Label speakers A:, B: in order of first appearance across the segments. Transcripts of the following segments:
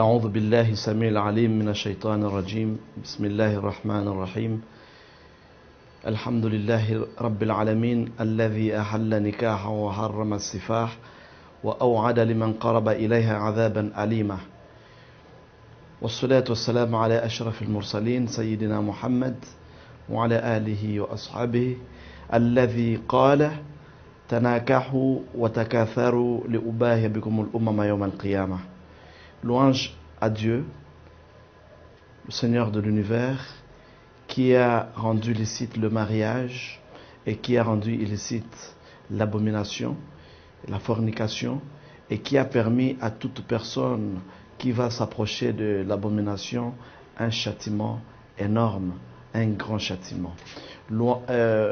A: أعوذ بالله السميع العليم من الشيطان الرجيم بسم الله الرحمن الرحيم الحمد لله رب العالمين الذي أحل نكاحا وحرم السفاح وأوعد لمن قرب إليها عذابا أليما والصلاة والسلام على أشرف المرسلين سيدنا محمد وعلى آله وأصحابه الذي قال تناكحوا وتكاثروا لأباهي بكم الأمم يوم القيامة. Louange à Dieu, le Seigneur de l'univers, qui a rendu licite le mariage et qui a rendu illicite l'abomination, la fornication, et qui a permis à toute personne qui va s'approcher de l'abomination un châtiment énorme, un grand châtiment.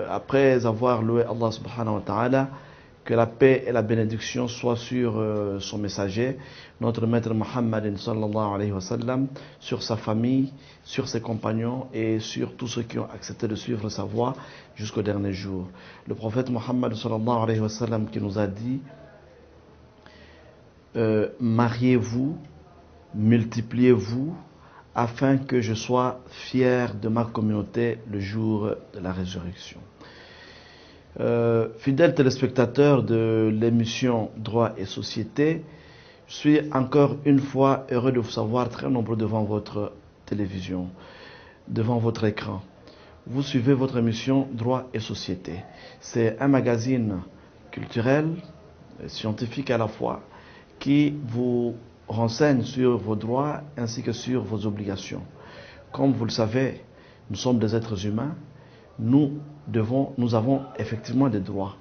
A: Après avoir loué Allah subhanahu wa ta'ala, que la paix et la bénédiction soient sur son messager, notre maître Muhammad sallallahu alayhi wa sallam, sur sa famille, sur ses compagnons et sur tous ceux qui ont accepté de suivre sa voie jusqu'au dernier jour. Le prophète Muhammad sallallahu alayhi wa sallam qui nous a dit mariez-vous, multipliez-vous, afin que je sois fier de ma communauté le jour de la résurrection. Fidèles téléspectateurs de l'émission Droit et Société, je suis encore une fois heureux de vous savoir très nombreux devant votre télévision, devant votre écran. Vous suivez votre émission Droit et Société. C'est un magazine culturel, scientifique à la fois, qui vous renseigne sur vos droits ainsi que sur vos obligations. Comme vous le savez, nous sommes des êtres humains. Nous avons effectivement des droits.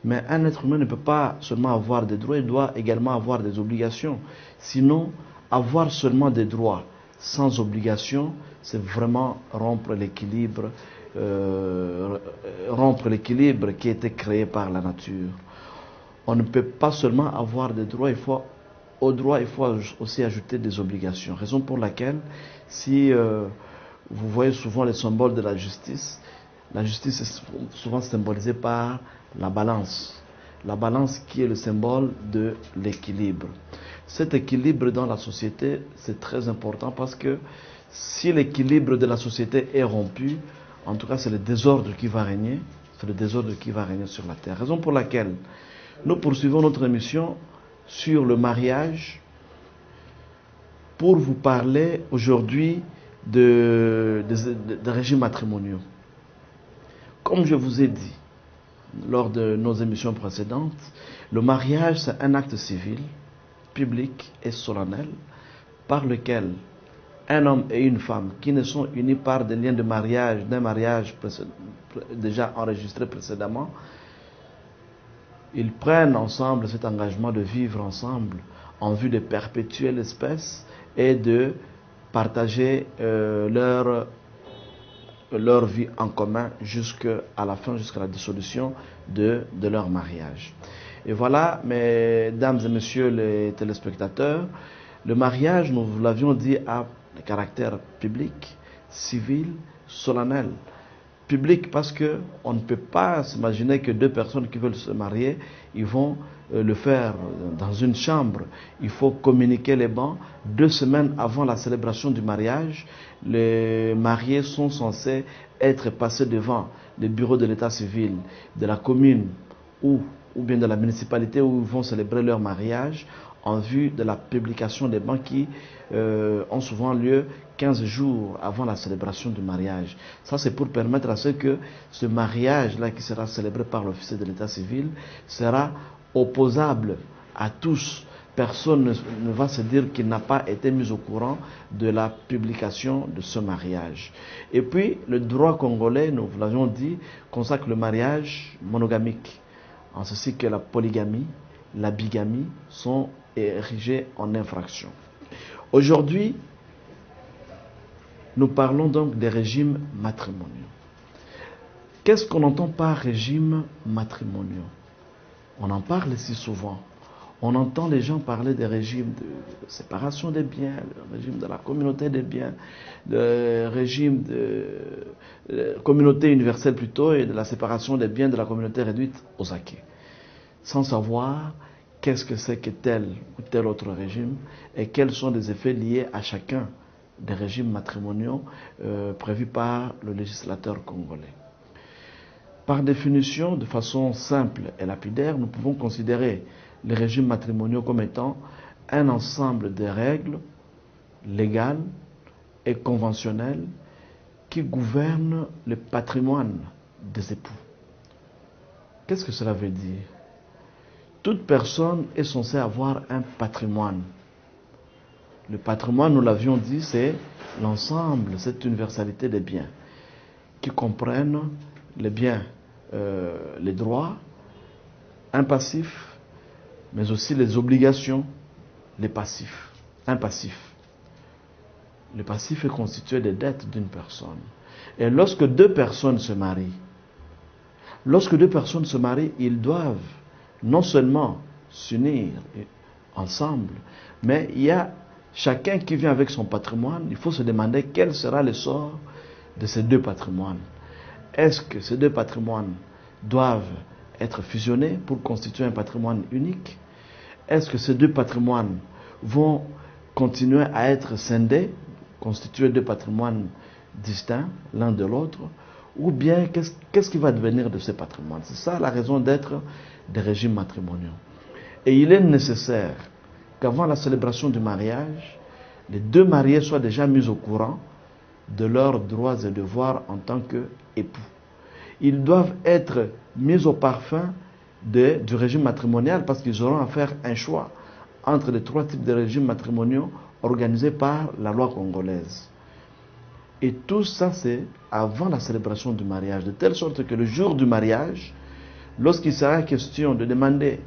A: Mais un être humain ne peut pas seulement avoir des droits, il doit également avoir des obligations. Sinon, avoir seulement des droits sans obligation, c'est vraiment rompre l'équilibre qui a été créé par la nature. On ne peut pas seulement avoir des droits, aux droits, il faut aussi ajouter des obligations. Raison pour laquelle, si vous voyez souvent les symboles de la justice est souvent symbolisée par la balance. La balance qui est le symbole de l'équilibre. Cet équilibre dans la société, c'est très important parce que si l'équilibre de la société est rompu, en tout cas c'est le désordre qui va régner. C'est le désordre qui va régner sur la terre. Raison pour laquelle nous poursuivons notre émission sur le mariage pour vous parler aujourd'hui de régimes matrimoniaux. Comme je vous ai dit lors de nos émissions précédentes, le mariage c'est un acte civil, public et solennel par lequel un homme et une femme qui ne sont unis par des liens de mariage, d'un mariage déjà enregistré précédemment, ils prennent ensemble cet engagement de vivre ensemble en vue de perpétuer l'espèce et de partager leur vie en commun jusqu'à la fin, jusqu'à la dissolution de leur mariage. Et voilà, mesdames et messieurs les téléspectateurs, le mariage, nous vous l'avions dit, a un caractère public, civil, solennel. Public parce que on ne peut pas s'imaginer que deux personnes qui veulent se marier, ils vont le faire dans une chambre. Il faut communiquer les bancs. 2 semaines avant la célébration du mariage, les mariés sont censés être passés devant les bureaux de l'état civil, de la commune ou bien de la municipalité où ils vont célébrer leur mariage en vue de la publication des bancs qui ont souvent lieu 15 jours avant la célébration du mariage. Ça, c'est pour permettre à ce que ce mariage-là qui sera célébré par l'officier de l'état civil sera opposable à tous. Personne ne va se dire qu'il n'a pas été mis au courant de la publication de ce mariage. Et puis, le droit congolais, nous vous l'avions dit, consacre le mariage monogamique, en ceci que la polygamie, la bigamie sont érigées en infraction. Aujourd'hui, nous parlons donc des régimes matrimoniaux. Qu'est-ce qu'on entend par régime matrimoniaux? On en parle si souvent. On entend les gens parler des régimes de séparation des biens, le régime de la communauté des biens, le régime de communauté universelle plutôt, et de la séparation des biens de la communauté réduite aux acquis. Sans savoir qu'est-ce que c'est que tel ou tel autre régime et quels sont les effets liés à chacun des régimes matrimoniaux prévus par le législateur congolais. Par définition, de façon simple et lapidaire, nous pouvons considérer les régimes matrimoniaux comme étant un ensemble de règles légales et conventionnelles qui gouvernent le patrimoine des époux. Qu'est-ce que cela veut dire? Toute personne est censée avoir un patrimoine. Le patrimoine, nous l'avions dit, c'est l'ensemble, cette universalité des biens qui comprennent les biens, les droits, un passif, mais aussi les obligations, les passifs, un passif. Le passif est constitué des dettes d'une personne. Et lorsque deux personnes se marient, ils doivent non seulement s'unir ensemble, mais il y a chacun qui vient avec son patrimoine. Il faut se demander quel sera le sort de ces deux patrimoines. Est-ce que ces deux patrimoines doivent être fusionnés pour constituer un patrimoine unique? Est-ce que ces deux patrimoines vont continuer à être scindés, constituer deux patrimoines distincts l'un de l'autre? Ou bien qu'est-ce qui va devenir de ces patrimoines? C'est ça la raison d'être des régimes matrimoniaux. Et il est nécessaire qu'avant la célébration du mariage, les deux mariés soient déjà mis au courant de leurs droits et devoirs en tant qu'époux. Ils doivent être mis au parfum du régime matrimonial parce qu'ils auront à faire un choix entre les trois types de régimes matrimoniaux organisés par la loi congolaise. Et tout ça, c'est avant la célébration du mariage, de telle sorte que le jour du mariage, lorsqu'il sera question de demander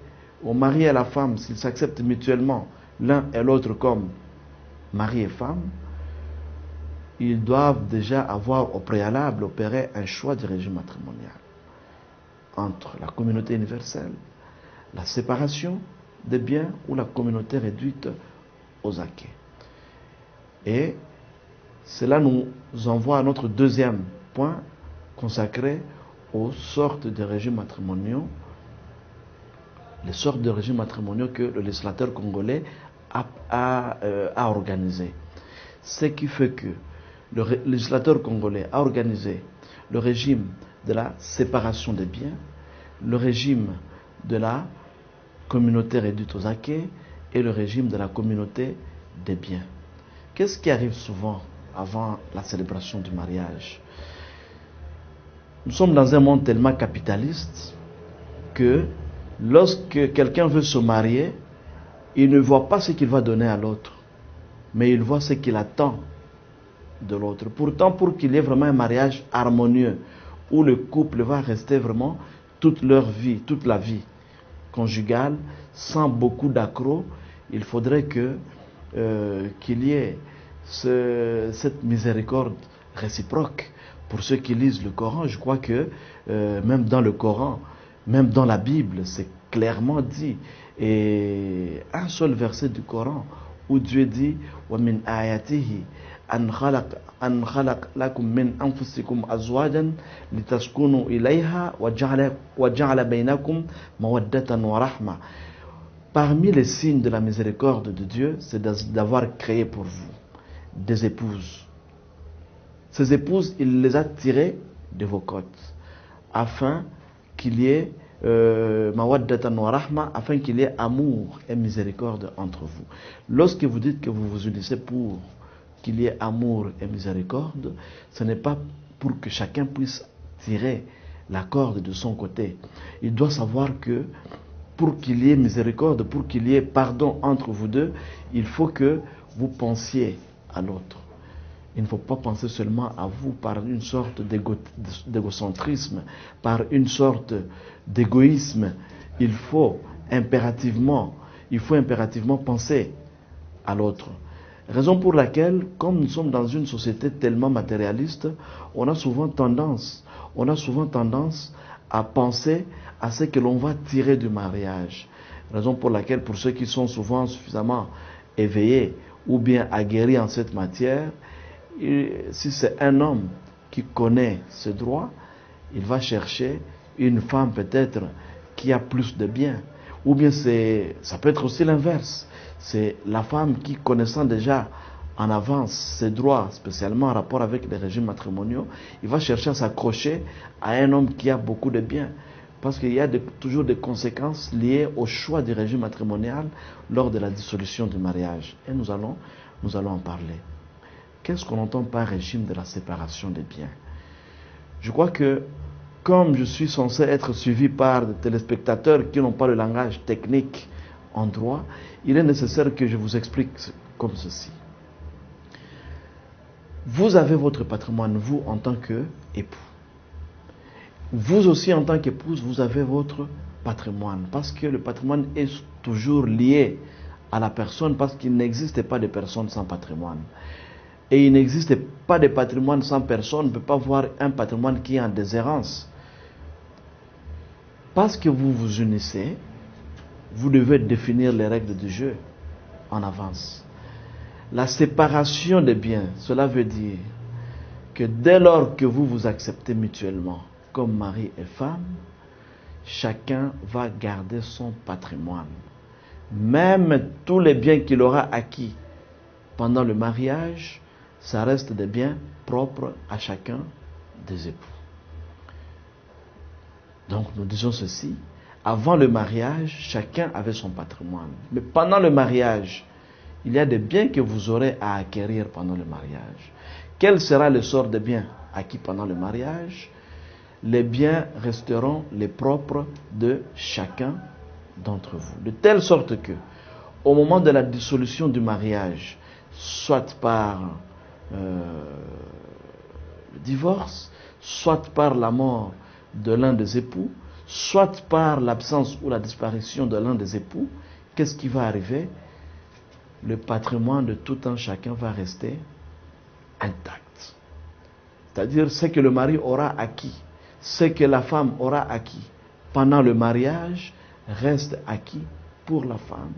A: au mari et à la femme s'ils s'acceptent mutuellement l'un et l'autre comme mari et femme, ils doivent déjà avoir au préalable opéré un choix du régime matrimonial entre la communauté universelle, la séparation des biens ou la communauté réduite aux acquis. Et cela nous envoie à notre deuxième point consacré aux sortes de régimes matrimoniaux, les sortes de régimes matrimoniaux que le législateur congolais a organisés. Ce qui fait que le législateur congolais a organisé le régime de la séparation des biens, le régime de la communauté réduite aux acquis et le régime de la communauté des biens. Qu'est-ce qui arrive souvent avant la célébration du mariage? Nous sommes dans un monde tellement capitaliste que lorsque quelqu'un veut se marier, il ne voit pas ce qu'il va donner à l'autre, mais il voit ce qu'il attend de l'autre. Pourtant, pour qu'il y ait vraiment un mariage harmonieux, où le couple va rester vraiment toute leur vie, toute la vie conjugale, sans beaucoup d'accrocs, il faudrait qu'il y ait cette miséricorde réciproque. Pour ceux qui lisent le Coran, je crois que même dans le Coran, même dans la Bible, c'est clairement dit. Et un seul verset du Coran où Dieu dit وَمِنْ آيَاتِهِ أَنْ خَلَقَ لَكُمْ مِنْ أَنفُسِكُمْ أَزْوَاجًا لِتَسْكُنُوا إِلَيْهَا وَجَعَلَ بَيْنَكُمْ مَوَدَّةً وَرَحْمَةً. Parmi les signes de la miséricorde de Dieu, c'est d'avoir créé pour vous des épouses. Ces épouses, il les a tirées de vos côtes, afin qu'il y ait mawaddatan wa rahma, afin qu'il y ait amour et miséricorde entre vous. Lorsque vous dites que vous vous unissez pour qu'il y ait amour et miséricorde, ce n'est pas pour que chacun puisse tirer la corde de son côté. Il doit savoir que pour qu'il y ait miséricorde, pour qu'il y ait pardon entre vous deux, il faut que vous pensiez à l'autre. Il ne faut pas penser seulement à vous par une sorte d'égocentrisme, par une sorte d'égoïsme. Il faut impérativement penser à l'autre. Raison pour laquelle, comme nous sommes dans une société tellement matérialiste, on a souvent tendance à penser à ce que l'on va tirer du mariage. Raison pour laquelle, pour ceux qui sont souvent suffisamment éveillés ou bien aguerris en cette matière, si c'est un homme qui connaît ses droits, il va chercher une femme peut-être qui a plus de biens, Ou bien ça peut être aussi l'inverse. C'est la femme qui, connaissant déjà en avance ses droits, spécialement en rapport avec les régimes matrimoniaux, il va chercher à s'accrocher à un homme qui a beaucoup de biens. Parce qu'il y a toujours des conséquences liées au choix du régime matrimonial lors de la dissolution du mariage. Et nous allons en parler. Qu'est-ce qu'on entend par régime de la séparation des biens? Je crois que, comme je suis censé être suivi par des téléspectateurs qui n'ont pas le langage technique en droit, il est nécessaire que je vous explique comme ceci. Vous avez votre patrimoine, vous, en tant qu'époux. Vous aussi, en tant qu'épouse, vous avez votre patrimoine. Parce que le patrimoine est toujours lié à la personne, parce qu'il n'existe pas de personne sans patrimoine. Et il n'existe pas de patrimoine sans personne. On ne peut pas voir un patrimoine qui est en déshérence. Parce que vous vous unissez, vous devez définir les règles du jeu en avance. La séparation des biens, cela veut dire que dès lors que vous vous acceptez mutuellement comme mari et femme, chacun va garder son patrimoine. Même tous les biens qu'il aura acquis pendant le mariage, ça reste des biens propres à chacun des époux. Donc nous disons ceci, avant le mariage, chacun avait son patrimoine. Mais pendant le mariage, il y a des biens que vous aurez à acquérir pendant le mariage. Quel sera le sort des biens acquis pendant le mariage? Les biens resteront les propres de chacun d'entre vous. De telle sorte que, au moment de la dissolution du mariage, soit par le divorce, soit par la mort de l'un des époux, soit par l'absence ou la disparition de l'un des époux, qu'est-ce qui va arriver? Le patrimoine de tout un chacun va rester intact. C'est-à-dire ce que le mari aura acquis, ce que la femme aura acquis pendant le mariage reste acquis pour la femme.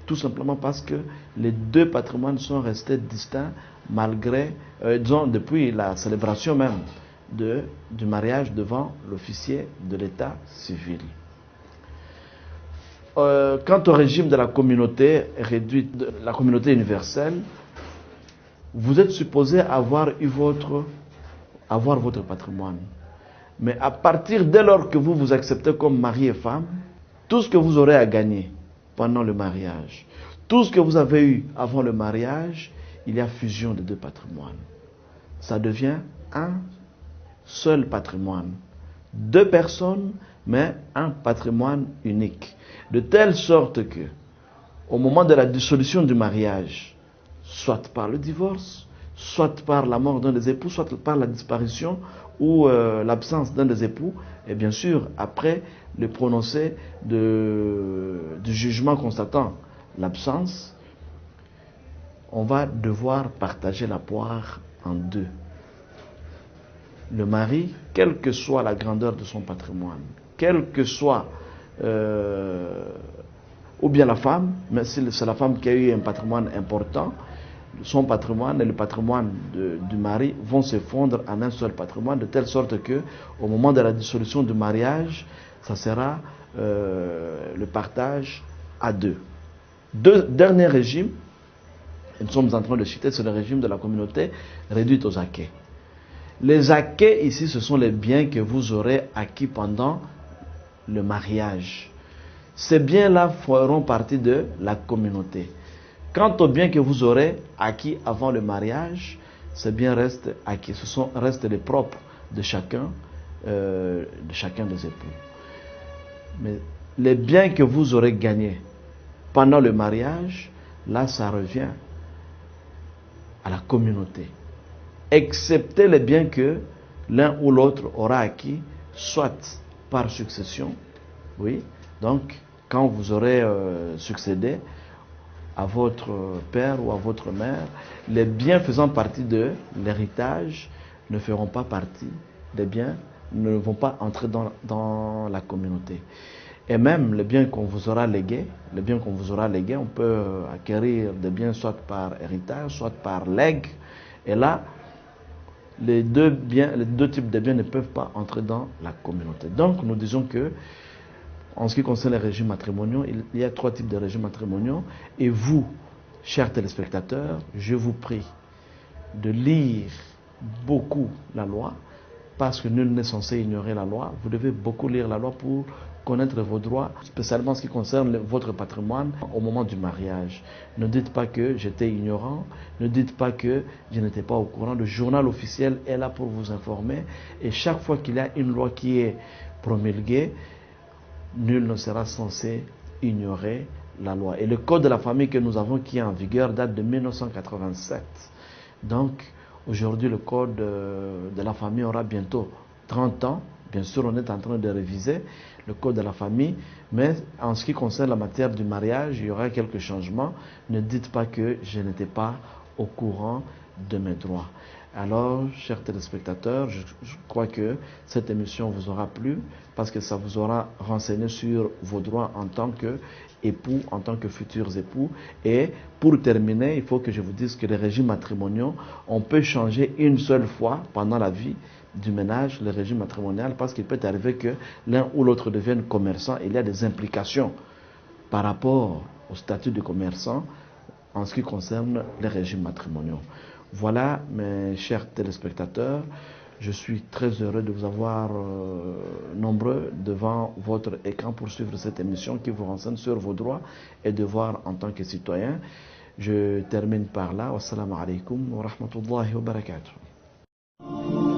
A: Tout simplement parce que les deux patrimoines sont restés distincts malgré, disons, depuis la célébration même du mariage devant l'officier de l'état civil. Quant au régime de la communauté réduite, de la communauté universelle, vous êtes supposé avoir votre patrimoine. Mais à partir dès lors que vous vous acceptez comme mari et femme, tout ce que vous aurez à gagner pendant le mariage, tout ce que vous avez eu avant le mariage, il y a fusion des deux patrimoines. Ça devient un seul patrimoine. Deux personnes, mais un patrimoine unique. De telle sorte que, au moment de la dissolution du mariage, soit par le divorce, soit par la mort d'un des époux, soit par la disparition ou l'absence d'un des époux, et bien sûr, après le prononcé du jugement constatant l'absence, on va devoir partager la poire en deux. Le mari, quelle que soit la grandeur de son patrimoine, quelle que soit, ou bien la femme, mais si c'est la femme qui a eu un patrimoine important, son patrimoine et le patrimoine du mari vont se fondre en un seul patrimoine, de telle sorte que, au moment de la dissolution du mariage, ça sera le partage à deux. Deux derniers régimes, et nous sommes en train de citer, c'est le régime de la communauté réduite aux acquêts. Les acquêts ici, ce sont les biens que vous aurez acquis pendant le mariage. Ces biens-là feront partie de la communauté. Quant aux biens que vous aurez acquis avant le mariage, ces biens restent acquis. Restent les propres de chacun des époux. Mais les biens que vous aurez gagnés pendant le mariage, là, ça revient à la communauté. Excepté les biens que l'un ou l'autre aura acquis, soit par succession, oui, donc quand vous aurez succédé à votre père ou à votre mère, les biens faisant partie de l'héritage ne feront pas partie des biens, ne vont pas entrer dans la communauté. Et même les biens qu'on vous aura légués, on peut acquérir des biens soit par héritage, soit par legs, et là, les deux types de biens ne peuvent pas entrer dans la communauté. Donc nous disons que En ce qui concerne les régimes matrimoniaux, il y a 3 types de régimes matrimoniaux. Et vous, chers téléspectateurs, je vous prie de lire beaucoup la loi, parce que nul n'est censé ignorer la loi. Vous devez beaucoup lire la loi pour connaître vos droits, spécialement en ce qui concerne votre patrimoine au moment du mariage. Ne dites pas que j'étais ignorant, ne dites pas que je n'étais pas au courant. Le journal officiel est là pour vous informer, et chaque fois qu'il y a une loi qui est promulguée, nul ne sera censé ignorer la loi. Et le code de la famille que nous avons qui est en vigueur date de 1987. Donc, aujourd'hui, le code de la famille aura bientôt 30 ans. Bien sûr, on est en train de réviser le code de la famille, mais en ce qui concerne la matière du mariage, il y aura quelques changements. Ne dites pas que je n'étais pas au courant de mes droits. Alors, chers téléspectateurs, je crois que cette émission vous aura plu, parce que ça vous aura renseigné sur vos droits en tant qu'époux, en tant que futurs époux. Et pour terminer, il faut que je vous dise que les régimes matrimoniaux, on peut changer une seule fois pendant la vie du ménage, le régime matrimonial, parce qu'il peut arriver que l'un ou l'autre devienne commerçant. Il y a des implications par rapport au statut de commerçant en ce qui concerne les régimes matrimoniaux. Voilà, mes chers téléspectateurs, je suis très heureux de vous avoir nombreux devant votre écran pour suivre cette émission qui vous renseigne sur vos droits et devoirs en tant que citoyen. Je termine par là. Wassalamu alaikum wa rahmatullahi wa barakatuh.